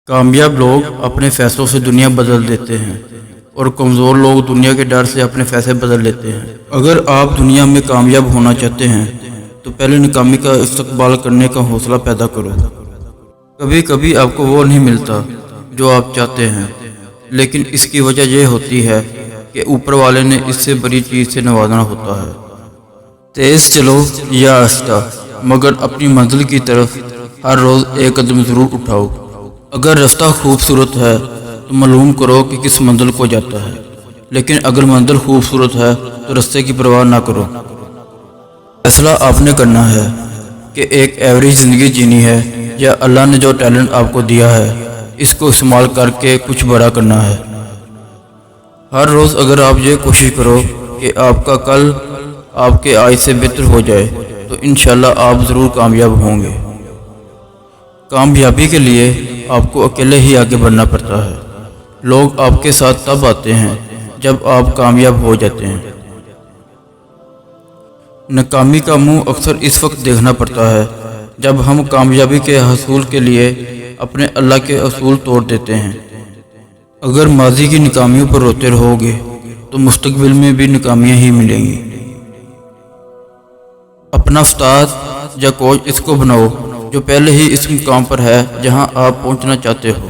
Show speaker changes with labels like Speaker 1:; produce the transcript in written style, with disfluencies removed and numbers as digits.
Speaker 1: کامیاب لوگ اپنے فیصلوں سے دنیا بدل دیتے ہیں اور کمزور لوگ دنیا کے ڈر سے اپنے فیصلے بدل لیتے ہیں۔ اگر آپ دنیا میں کامیاب ہونا چاہتے ہیں تو پہلے ناکامی کا استقبال کرنے کا حوصلہ پیدا کرو۔ کبھی کبھی آپ کو وہ نہیں ملتا جو آپ چاہتے ہیں، لیکن اس کی وجہ یہ ہوتی ہے کہ اوپر والے نے اس سے بڑی چیز سے نوازنا ہوتا ہے۔ تیز چلو یا آہستہ، مگر اپنی منزل کی طرف ہر روز ایک قدم ضرور اٹھاؤ۔ اگر راستہ خوبصورت ہے تو معلوم کرو کہ کس منزل کو جاتا ہے، لیکن اگر منزل خوبصورت ہے تو راستے کی پرواہ نہ کرو۔ فیصلہ آپ نے کرنا ہے کہ ایک ایوریج زندگی جینی ہے یا اللہ نے جو ٹیلنٹ آپ کو دیا ہے اس کو استعمال کر کے کچھ بڑا کرنا ہے۔ ہر روز اگر آپ یہ کوشش کرو کہ آپ کا کل آپ کے آج سے بہتر ہو جائے تو انشاءاللہ آپ ضرور کامیاب ہوں گے۔ کامیابی کے لیے آپ کو اکیلے ہی آگے بڑھنا پڑتا ہے۔ لوگ آپ کے ساتھ تب آتے ہیں جب آپ کامیاب ہو جاتے ہیں۔ ناکامی کا منہ اکثر اس وقت دیکھنا پڑتا ہے جب ہم کامیابی کے حصول کے لیے اپنے اللہ کے اصول توڑ دیتے ہیں۔ اگر ماضی کی ناکامیوں پر روتے رہو گے تو مستقبل میں بھی ناکامیاں ہی ملیں گی۔ اپنا استاد یا کوچ اس کو بناؤ جو پہلے ہی اس مقام پر ہے جہاں آپ پہنچنا چاہتے ہو۔